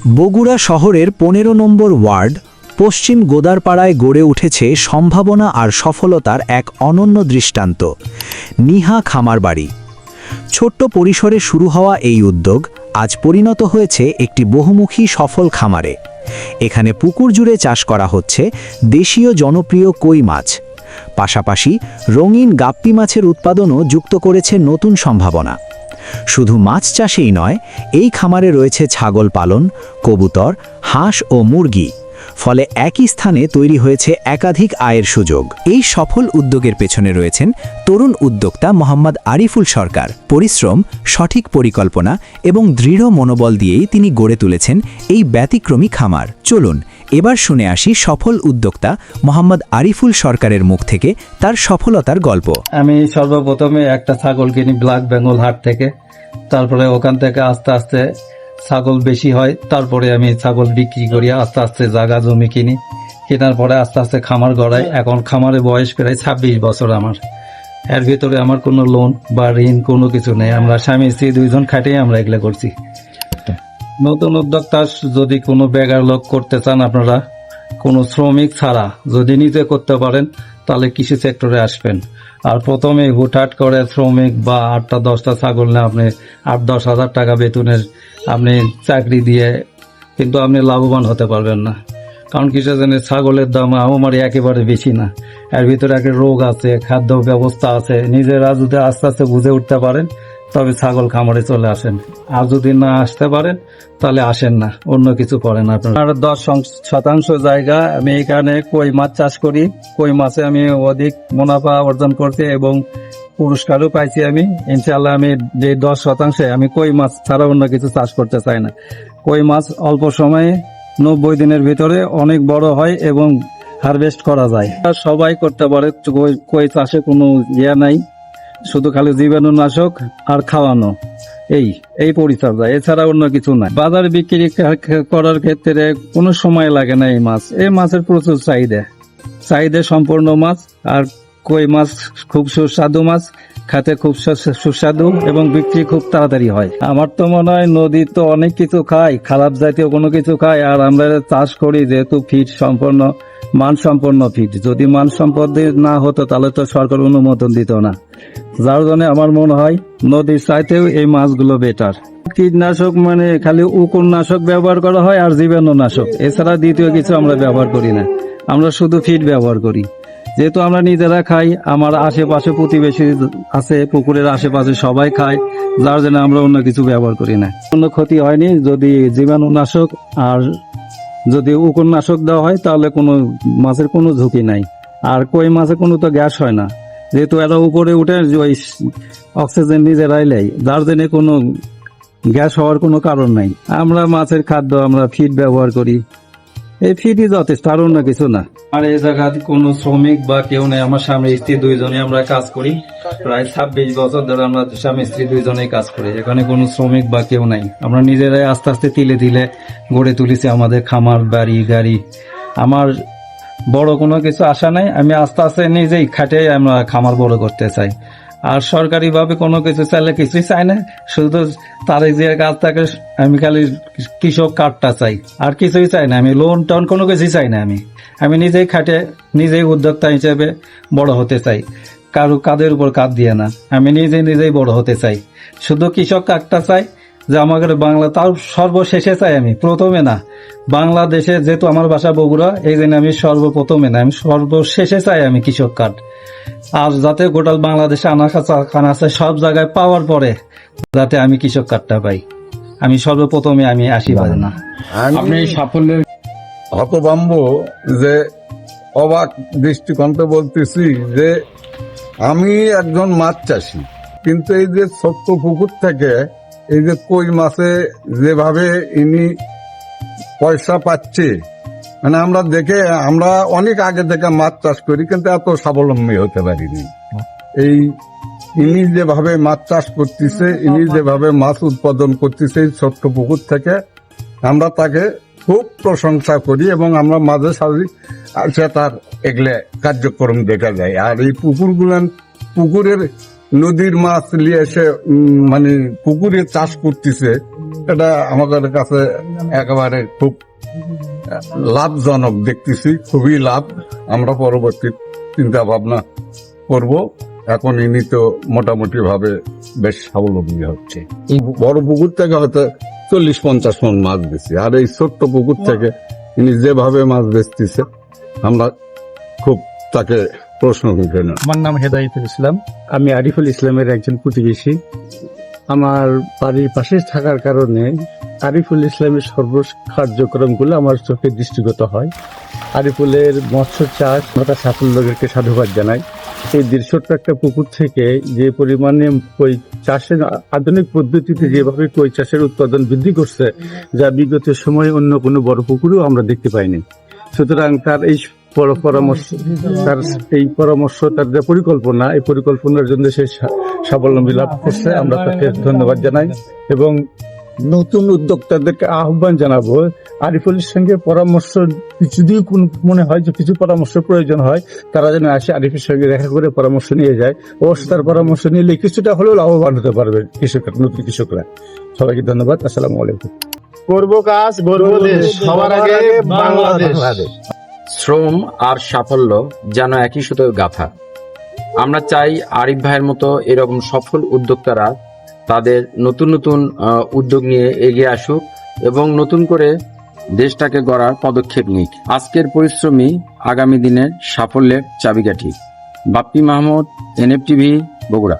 বগুড়া শহরের ১৫ নম্বর ওয়ার্ড পশ্চিম গোদারপাড়ায় গড়ে উঠেছে সম্ভাবনা আর সফলতার এক অনন্য দৃষ্টান্ত, নিহা খামারবাড়ি। ছোট্ট পরিসরে শুরু হওয়া এই উদ্যোগ আজ পরিণত হয়েছে একটি বহুমুখী সফল খামারে। এখানে পুকুর জুড়ে চাষ করা হচ্ছে দেশীয় জনপ্রিয় কই মাছ, পাশাপাশি রঙিন গাপ্পি মাছের উৎপাদনও যুক্ত করেছে নতুন সম্ভাবনা। শুধু মাছ চাষেই নয়, এই খামারে রয়েছে ছাগল পালন, কবুতর, হাঁস ও মুরগি। ফলে একই স্থানে তৈরি হয়েছে একাধিক আয়ের সুযোগ। এই সফল উদ্যোগের পেছনে রয়েছেন তরুণ উদ্যোক্তা মোহাম্মদ আরিফুল সরকার। পরিশ্রম, সঠিক পরিকল্পনা এবং দৃঢ় মনোবল দিয়েই তিনি গড়ে তুলেছেন এই ব্যতিক্রমী খামার। চলুন এবার শুনে আসি সফল উদ্যোক্তা মোহাম্মদ আরিফুল সরকারের মুখ থেকে তার সফলতার গল্প। আমি সর্বপ্রথমে একটা ছাগল কিনি ব্ল্যাক বেঙ্গল হাট থেকে। তারপরে ওখান থেকে আস্তে আস্তে ছাগল বেশি হয়, তারপরে আমি ছাগল বিক্রি করি। আস্তে আস্তে জায়গা জমি কিনি, কেনার পরে আস্তে আস্তে খামার গড়াই। এখন খামারে বয়স প্রায় ২৬ বছর আমার। এর ভিতরে আমার কোনো লোন বা ঋণ কোনো কিছু নেই। আমরা স্বামী স্ত্রী দুইজন খাটেই আমরা এগুলো করছি। নতুন উদ্যোক্তা যদি কোনো বেকার লোক করতে চান, আপনারা কোনো শ্রমিক ছাড়া যদি নিজে করতে পারেন তাহলে কৃষি সেক্টরে আসবেন। আর প্রথমে হুটহাট করে শ্রমিক বা ৮টা ১০টা ছাগল না আপনি ৮-১০ হাজার টাকা বেতনের আপনি চাকরি দিয়ে কিন্তু আপনি লাভবান হতে পারবেন না। কারণ কিসের জন্য ছাগলের দাম আমার একেবারে বেশি না। এর ভিতরে একটা রোগ আছে, খাদ্য ব্যবস্থা আছে। নিজেরা যদি আস্তে আস্তে বুঝে উঠতে পারেন তবে ছাগল খামারে চলে আসেন। আর যদি না আসতে পারেন তাহলে আসেন না, অন্য কিছু করেন আপনার। ১০% জায়গা আমি এখানে কই মাছ চাষ করি। কই মাছে আমি অধিক মুনাফা অর্জন করছি এবং পুরস্কারও পাইছি আমি। ইনশাআল্লাহ আমি যে ১০% আমি কই মাছ ছাড়া অন্য কিছু চাষ করতে চাই না। কই মাছ অল্প সময়ে ৯০ দিনের ভিতরে অনেক বড় হয় এবং হারভেস্ট করা যায়। সবাই করতে পারে, কই চাষে কোনো ইয়ে নাই, শুধু খালি জীবাণুনাশক আর খাওয়ানো, এই পরিচর্যা, এছাড়া অন্য কিছু নাই। বাজারে বিক্রি করার ক্ষেত্রে কোনো সময় লাগে না। এই মাছের প্রচুর চাহিদা সম্পূর্ণ মাছ। আর কই মাছ খুব সুস্বাদু মাছ, খেতে খুব সুস্বাদু এবং বিক্রি খুব তাড়াতাড়ি হয়। আমার তো মনে হয় নদী তো অনেক কিছু খায়, খারাপ জাতীয় কোনো কিছু খায়, আর আমরা চাষ করি যেহেতু ফিড সম্পন্ন, মানসম্পন্ন ফিড। যদি মানসম্পন্ন না হতো তাহলে তো সরকার অনুমোদন দিত না। যার জন্য আমার মনে হয় নদীর চাইতেও এই মাছগুলো বেটার। কীটনাশক মানে খালি উকুননাশক ব্যবহার করা হয় আর জীবাণুনাশক, এছাড়া দ্বিতীয় কিছু আমরা ব্যবহার করি না। আমরা শুধু ফিড ব্যবহার করি। যেহেতু আমরা নিজেরা খাই, আমার আশেপাশে প্রতিবেশী আছে, পুকুরের আশেপাশে সবাই খায়, যার জন্য আমরা অন্য কিছু ব্যবহার করি না। কোনো ক্ষতি হয়নি। যদি জীবাণুনাশক আর যদি উকুননাশক দেওয়া হয় তাহলে কোনো মাছের কোনো ঝুঁকি নাই। আর কই মাছে কোনো তো গ্যাস হয় না, যেহেতু এরা উপরে উঠে ওই অক্সিজেন নিজেরাই নেয়, যার জন্য কোনো গ্যাস হওয়ার কোনো কারণ নাই। আমরা মাছের খাদ্য আমরা ফিড ব্যবহার করি, এই ফিডই যথেষ্ট, আর অন্য কিছু না। আর এই জায়গাতে কোনো শ্রমিক বা কেউ নেই। আমার স্বামী স্ত্রী দুইজনে আমরা কাজ করি। প্রায় ২৬ বছর ধরে আমরা স্বামী স্ত্রী দুইজনেই কাজ করি। এখানে কোনো শ্রমিক বা কেউ নাই। আমরা নিজেরাই আস্তে আস্তে তিলে তিলে গড়ে তুলেছি আমাদের খামার, বাড়ি, গাড়ি। আমার বড় কোনো কিছু আশা নাই। আমি আস্তে আস্তে নিজেই খাটে আমরা খামার বড় করতে চাই। আর সরকারিভাবে কোনো কিছু চাইলে কিছুই চাই না, শুধু তার যে কাজ থাকে আমি খালি কৃষক কার্ডটা চাই, আর কিছুই চাই না। আমি লোন টোন কোনো কিছুই চাই না। আমি নিজেই খাটে নিজেই উদ্যোক্তা হিসেবে বড় হতে চাই, কারো কাদের উপর কাঁধ দিয়ে না। আমি নিজেই বড় হতে চাই। শুধু কৃষক কার্ডটা চাই যে আমাদের বাংলা, তার সর্বশেষে চাই আমি, প্রথমে না। বাংলাদেশে যেহেতু আমার বাসা বগুড়া, এই জন্য আমি সর্বপ্রথমে না, আমি সর্বশেষে চাই আমি কৃষক কার্ড। আর যাতে গোটাল বাংলাদেশে আনাচে সব জায়গায় পাওয়ার পরে যাতে আমি কৃষক কার্ডটা পাই, আমি সর্বপ্রথমে আমি আশীর্বাদ না। আপনি সাফল্যের হতভম্ব যে অবাক দৃষ্টিকোণে বলতেছি যে আমি একজন মাছ চাষি, কিন্তু এই যে ছোট্ট পুকুর থেকে এই যে কই মাছে যেভাবে ইনি পয়সা পাচ্ছে, মানে আমরা দেখে, আমরা অনেক আগে থেকে মাছ চাষ করি কিন্তু এত স্বাবলম্বী হতে পারিনি। এই ইনি যেভাবে মাছ চাষ করতেছে, ইনি যেভাবে মাছ উৎপাদন করতেছে এই ছোট্ট পুকুর থেকে, আমরা তাকে খুব প্রশংসা করি এবং আমরা মাঝে সাঝে আসে তার এগুলো কার্যক্রম দেখা যায়। আর এই পুকুরের নদীর মাছ নিয়ে এসে মানে পুকুরে চাষ করতেছে, এটা আমাদের কাছে একেবারে খুব লাভজনক দেখতেছি, খুবই লাভ। আমরা পরবর্তী চিন্তা ভাবনা করব। এখন ইনি তো মোটামুটি ভাবে বেশ স্বাবলম্বী হচ্ছে। এই বড় পুকুর থেকে হয়তো 40-50 মণ মাছ বেশি, আর এই ছোট্ট পুকুর থেকে ইনি যেভাবে মাছ বেচতেছে আমরা খুব তাকে প্রশ্ন করি না। আমার নাম হেদায়েতুল ইসলাম, আমি আরিফুল ইসলামের একজন প্রতিবেশী। আমার বাড়ির পাশে থাকার কারণে আরিফুল ইসলামের সর্ব কার্যক্রমগুলো আমার চোখে দৃষ্টিগত হয়। আরিফুলের মৎস্য চাষ তার সাফল্যকে সাধুবাদ জানাই। এই ছোট্ট একটা পুকুর থেকে যে পরিমাণে কই চাষের আধুনিক পদ্ধতিতে যেভাবে কই চাষের উৎপাদন বৃদ্ধি করছে, যা বিগত সময়ে অন্য কোনো বড় পুকুরেও আমরা দেখতে পাইনি। সুতরাং তার এই পরামর্শ, তার যে পরিকল্পনা, এই পরিকল্পনার জন্য সে স্বাবলম্বী লাভ করছে। আমরা তাকে ধন্যবাদ জানাই এবং নতুন উদ্যোক্তাদেরকে আহ্বান জানাবো, আরিফুলের সঙ্গে পরামর্শ যদি মনে হয় যে কিছু পরামর্শ প্রয়োজন হয়, তারা যেন আসে আরিফের সঙ্গে দেখা করে পরামর্শ নিয়ে যায়। অবশ্য তার পরামর্শ নিলে কিছুটা হলেও লাভবান হতে পারবে নতুন কৃষকরা। সবাইকে ধন্যবাদ। আসসালামু আলাইকুম। করব কাজ, গর্ব দেশ, সবার আগে বাংলাদেশ। শ্রম আর সাফল্য যেন একই সুতোয় গাঁথা। আমরা চাই আরিফ ভাইয়ের মতো এরকম সফল উদ্যোক্তারা তাদের নতুন নতুন উদ্যোগ নিয়ে এগিয়ে আসুক এবং নতুন করে দেশটাকে গড়ার পদক্ষেপ নিক। আজকের পরিশ্রমী আগামী দিনের সাফল্যের চাবিকাঠি। বাপ্পি মাহমুদ, NFTV, বগুড়া।